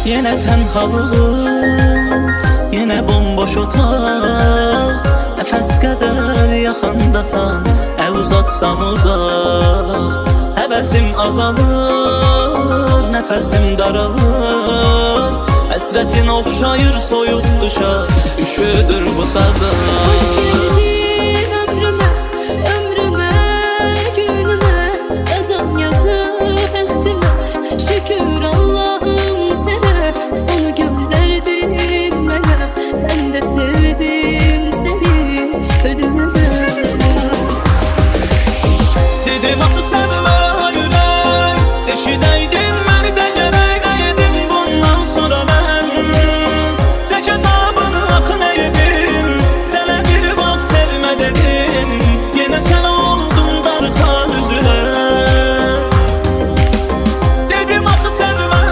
Yine tenhalığım, yine bomboş otaq. Nəfəs qədər yaxındasan, əl uzatsam uzaq. Həvəsim azalır, nəfəsim daralır. Həsrətin oxşayır soyuq qışa, üşüdür bu sazım. Hoş geldin